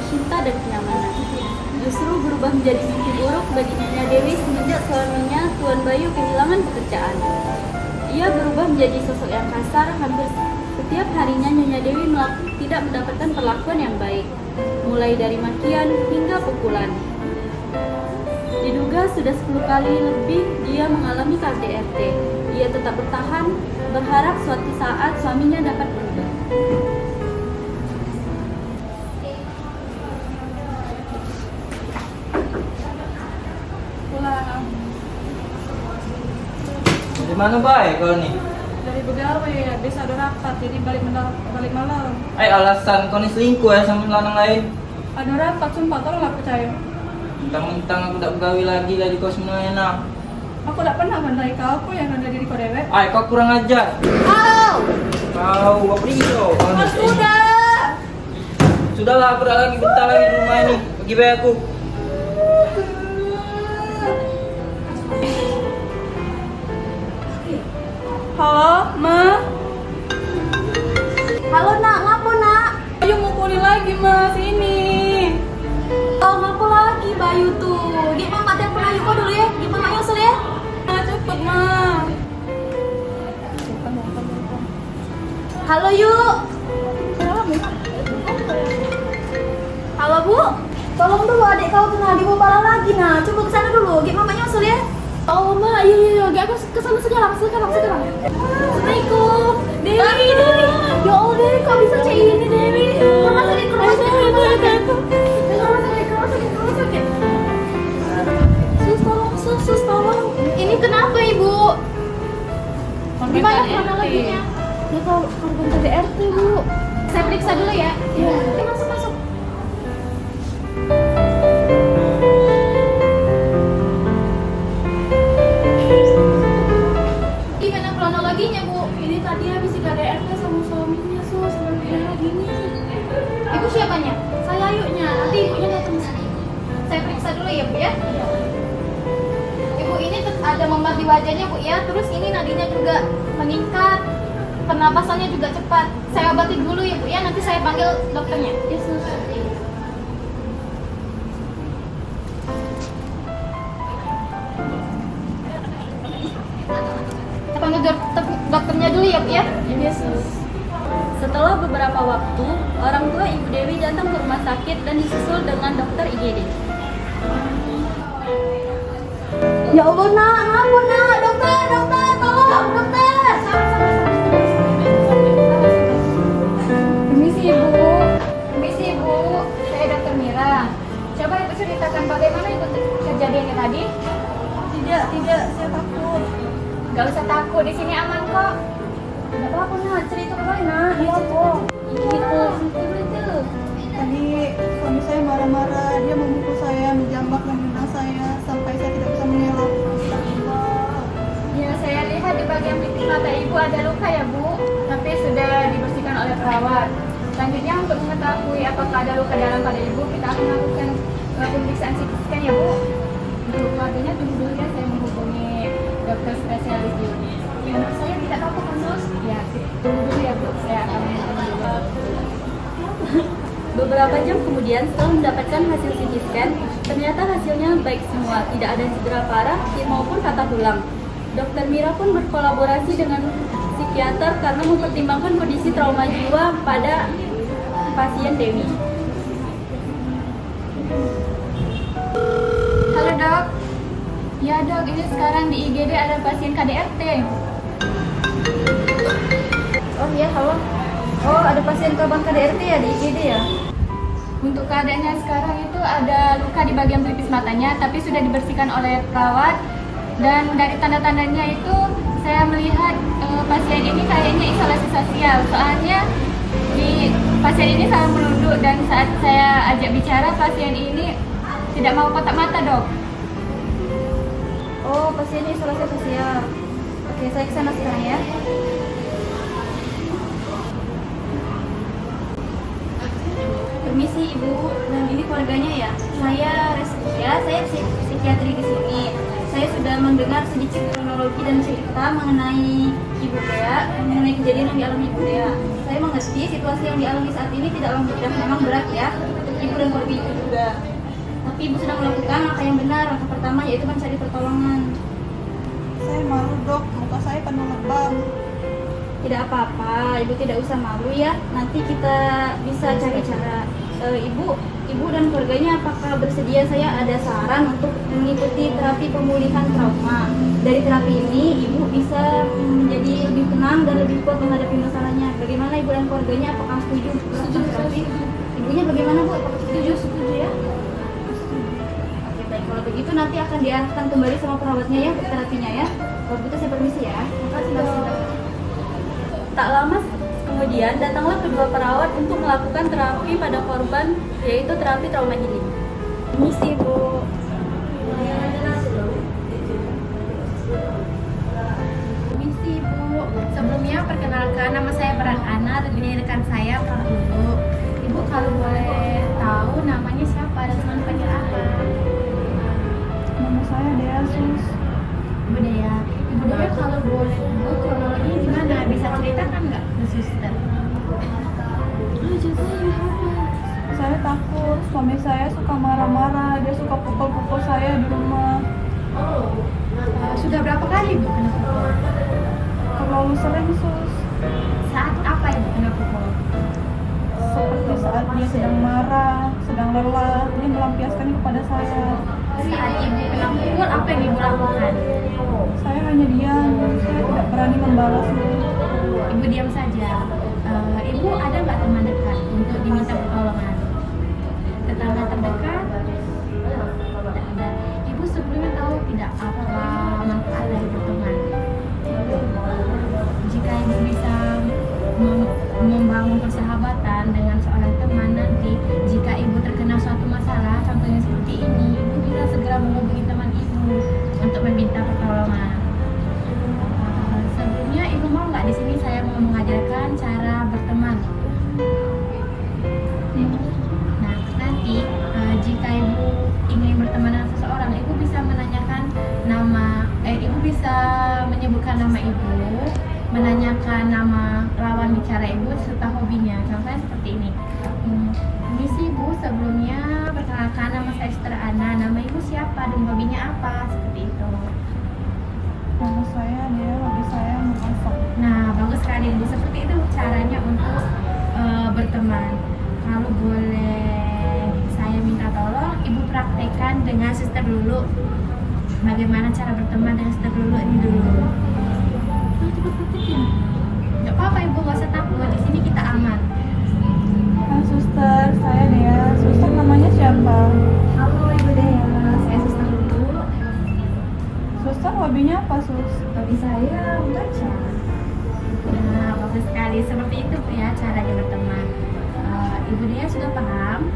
cinta dan kenyamanan. Justru berubah menjadi mimpi buruk bagi Nyonya Dewi semenjak suaminya Tuan Bayu kehilangan pekerjaan. Ia berubah menjadi sosok yang kasar. Hampir setiap harinya Nyonya Dewi tidak mendapatkan perlakuan yang baik, mulai dari makian hingga pukulan. Diduga sudah 10 kali lebih dia mengalami KDRT. Ia tetap bertahan, berharap suatu saat suaminya dapat berubah. Pulang Di mana baik kau nih? dari Begawe ya, desa ada rapat, jadi balik malam. Alasan kau nih selingkuh ya sama lanang lain? Ada rapat, sumpah, tolong nggak percaya. Mentang-mentang aku tak begawi lagi kau semuanya enak. Aku tak pernah mandai kau, aku yang ada diri kau dewek. Kau kurang ajar. Kau apa itu? Sudah. Sudahlah, aku tak lagi betah lagi di rumah ini. Pergi baik aku. Halo, Ma. Halo nak, ngapo nak? Ayo mukulin lagi, Ma, sini. Oh ngapo lagi Bayu tuh? Dia mama telepon ayu kau dulu ya, dia mama nyusul ya. Ma, cepet, Ma. Halo yuk. Halo bu, tolong dulu adik kau tuh nah dibawa lagi nah. Coba kesana dulu, dia mama nyusul ya. Oh ma, iya, aku kesana sekarang. Assalamualaikum, Dewi. Ya Allah Dewi, kok bisa kayak gini Dewi? Rumah sakit. Sus tolong. Ini kenapa ibu? Gimana kronologinya? Ya kalau korban KDRT bu. Saya periksa dulu ya. Iya. Masuk. Gimana kronologinya bu? Ini tadi habis KDRT sama suaminya sampai kayak gini. Ibu siapanya? Saya Ayunya. Nanti ibunya datang ke sini. Saya periksa dulu ya bu ya. Ibu ini ada memar di wajahnya bu ya. Terus ini nadinya juga meningkat. Pernapasannya juga cepat. Saya obati dulu ya bu ya. Nanti saya panggil dokternya. Yesus. Kita panggil dokternya dulu ya bu ya. Yesus. Setelah beberapa waktu, orang tua Ibu Dewi datang ke rumah sakit dan disusul dengan dokter IGD. Ya Allah nak, ngapun nak, dokter, tolong dokter. Permisi ibu, saya dokter Mira. Coba ibu ceritakan bagaimana ibu kejadiannya tadi. Tidak, saya takut. Gak usah takut, di sini aman kok. Gak apa-apa nak, cerita kembali nak. Iya, Bu. Gitu. Tadi suami saya marah-marah, dia memukul saya, menjambak dan menendang saya sampai saya tidak bisa mengelak. Ya, saya lihat di bagian pelipis mata ibu ada luka ya bu, tapi sudah dibersihkan oleh perawat. Selanjutnya untuk mengetahui apakah ada luka dalam pada ibu, kita akan melakukan pemeriksaan CT scan ya bu. Untuk keluarganya tunggu dulu ya, saya menghubungi dokter spesialis di unit. Ya, menurut saya tidak apa-apa khusus. Ya, tunggu dulu ya bu, saya akan menghubungi dulu. Beberapa jam kemudian setelah mendapatkan hasil CT scan, ternyata hasilnya baik semua, tidak ada cedera parah maupun patah tulang. Dokter Mira pun berkolaborasi dengan psikiater karena mempertimbangkan kondisi trauma jiwa pada pasien Dewi. Halo dok. Ya dok, ini sekarang di IGD ada pasien KDRT. Oh iya, halo. Oh, ada pasien korban KDRT ya di IGD ya? Untuk keadaannya sekarang itu ada luka di bagian pelipis matanya, tapi sudah dibersihkan oleh perawat. Dan dari tanda-tandanya itu saya melihat pasien ini kayaknya isolasi sosial. Soalnya pasien ini selalu menunduk dan saat saya ajak bicara pasien ini tidak mau kotak mata dok. Oh, pasien ini isolasi sosial. Oke, saya kesana sekarang ya. Permisi ibu, dan ini keluarganya ya. Saya Resia, saya psikiatri di sini. Saya sudah mendengar sedikit kronologi dan cerita mengenai Ibu Dea, mengenai kejadian yang dialami Ibu Dea. Saya mengerti situasi yang dialami saat ini tidaklah mudah, memang berat ya. ibu dan keluarga ibu juga. Tapi ibu sedang melakukan langkah yang benar. Langkah pertama yaitu mencari pertolongan. Saya malu dok, muka saya penuh lebam. Tidak apa-apa, ibu tidak usah malu ya. Nanti kita bisa cari cara. Ibu dan keluarganya apakah bersedia? Saya ada saran untuk mengikuti terapi pemulihan trauma. Dari terapi ini, ibu bisa menjadi lebih tenang dan lebih kuat menghadapi masalahnya. Bagaimana ibu dan keluarganya? Apakah setuju melakukan terapi? Ibunya bagaimana bu? Apakah setuju ya? Oke baik, kalau begitu nanti akan diarahkan kembali sama perawatnya ya untuk terapinya ya. Kalau begitu saya permisi ya. Makasih dok. Tak lama kemudian datanglah kedua perawat untuk melakukan terapi pada korban, yaitu terapi trauma healing. Permisi bu. Permisi Bu, sebelumnya perkenalkan nama saya Peran Ana, ini rekan saya Peran Dulu. Ibu kalau boleh tahu namanya siapa dan teman panggil apa? Nama saya Dea Sus. Ibu Dea. Ibu Dea kalau boleh tahu kronologinya gimana? Bisa ceritakan nggak ke suster? Saya takut, suami saya suka marah-marah, dia suka pukul-pukul saya di rumah. Sudah berapa kali Ibu kena pukul? Terlalu sering sus. Saat apa Ibu kena pukul? Seperti saat dia sedang marah, sedang lelah, dia melampiaskan kepada saya. Saat Ibu kena pukul, apa yang Ibu lakukan? Saya hanya diam, saya tidak berani membalasnya. Ibu diam saja. Ibu ada nggak teman dekat untuk diminta pertolongan? Tetangga terdekat? Tidak ada. Ibu sebelumnya tahu tidak apa manfaat dari berteman? Jika ibu bisa membangun persahabatan dengan seorang teman, nanti jika ibu terkena suatu masalah, contohnya seperti ini, ibu bisa segera menghubungi teman ibu untuk meminta pertolongan. Sebelumnya ibu mau nggak di sini saya mau mengajarkan cara berteman. Nah nanti jika ibu ingin berteman dengan seseorang, ibu bisa menanyakan ibu bisa menyebutkan nama ibu, menanyakan nama lawan bicara ibu serta hobinya. Contohnya seperti ini. Permisi Bu, sebelumnya perkenalkan nama saya Esther Ana. Nama ibu siapa dan hobinya apa? Seperti itu. Nama saya Dea, hobi saya memasak. Nah, bagus sekali Bu. Seperti itu caranya untuk berteman. Kalau boleh saya minta tolong, Ibu praktekkan dengan Suster Lulu. Bagaimana cara berteman dengan Suster Lulu ini dulu. Coba praktekin. Gak apa-apa Ibu, gak usah takut. Di sini kita aman. Suster, saya Dea. Suster namanya siapa? Halo Ibu Dea, saya Suster Lulu. Suster hobinya apa sus? Hobi saya membaca. Nah, bagus sekali. Seperti itu Bu ya caranya berteman. Ibu Dea sudah paham?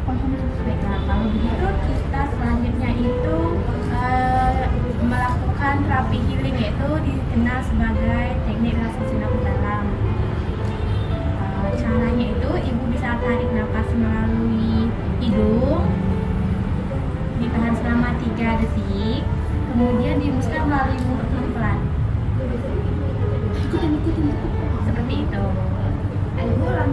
Paham sus. Baiklah, kalau begitu kita selanjutnya itu melakukan terapi healing, yaitu dikenal sebagai teknik relaksasi nafas dalam. Caranya itu ibu bisa tarik nafas melalui hidung, ditahan selama 3 detik, kemudian dihembuskan melalui mulut pelan-pelan. Ikutin. Seperti itu. Ayo ulang.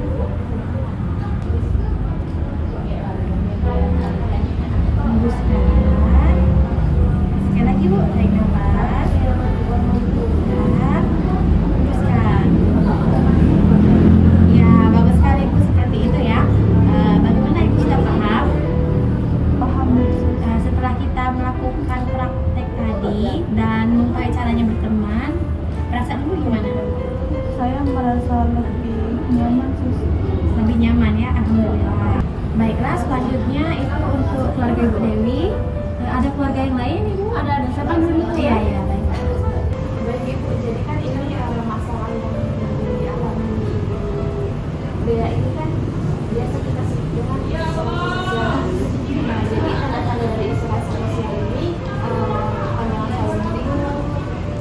Hembuskan. Sekali lagi Bu, tarik nafas. Tahan. Hembuskan. Ya, bagus sekali Bu, seperti itu ya. Bagaimana Ibu sudah paham? Paham sus. Setelah kita melakukan praktek tadi dan mengetahui caranya berteman, perasaan Ibu gimana? Saya merasa lebih nyaman sus. Lebih nyaman ya, alhamdulillah. Baiklah, selanjutnya itu untuk keluarga Ibu Dewi. Ada keluarga yang lain Ibu? Ada siapa dulu? Ya, baik. Baik Ibu, jadi kan ini masalah yang dialami Dea ini kan biasa kita sebut dengan isolasi sosial. Nah, jadi tanda-tanda dari isolasi sosial ini pandangan saya bingung,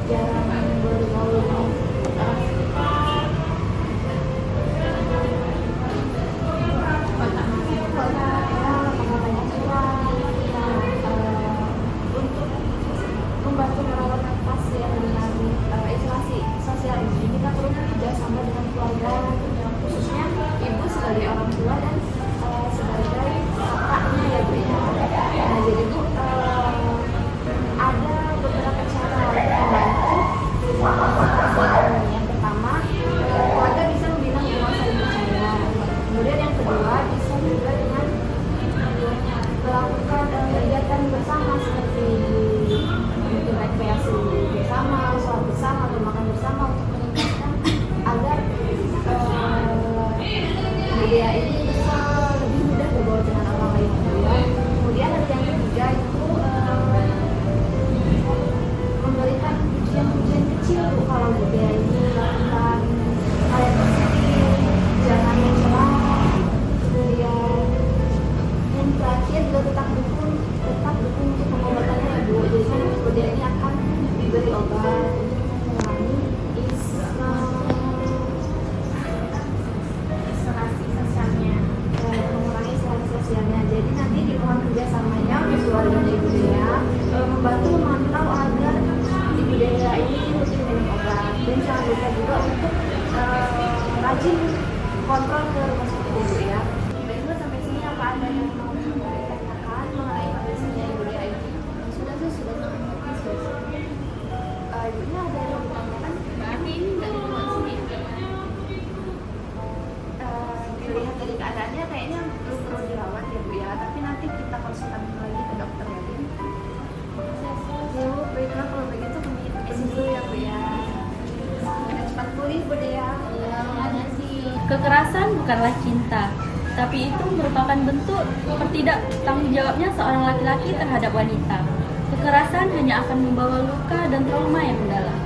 jarang bergaul dengan orang sekitar. Untuk kecil Bu, kalau Bu Dea ini melakukan hal yang positif, jangan mencela, kemudian yang terakhir juga tetap dukung untuk pengobatannya ya Bu. Jadi kan Bu Dea ini akan diberi obat untuk mengurangi isolasi sosialnya, mengurangi isolasi sosialnya. Jadi nanti dimohon kerjasamanya untuk keluarga Ibu Dea membantu memantau agar Ibu Dea ini rutin minum obat, dan jangan lupa juga untuk rajin kontrol ke rumah sakit Ibu ya. Baik Bu, sampai sini apa ada yang mau ditanyakan mengenai kondisinya Ibu Dea ini? Sudah sangat mengerti. Ibunya ada yang mau ditanyakan? Berarti ini nggak di rumah sini. Dilihat dari keadaannya kayaknya belum perlu dirawat ya Bu ya, tapi nanti kita konsultasi lagi ke dokter ya Bu. Ya Bu, baiklah kalau begitu kami izin dulu ya Bu ya. Semoga cepat pulih Bu Dea. Kekerasan bukanlah cinta, tapi itu merupakan bentuk ketidaktanggungjawabannya seorang laki-laki terhadap wanita. Kekerasan hanya akan membawa luka dan trauma yang mendalam.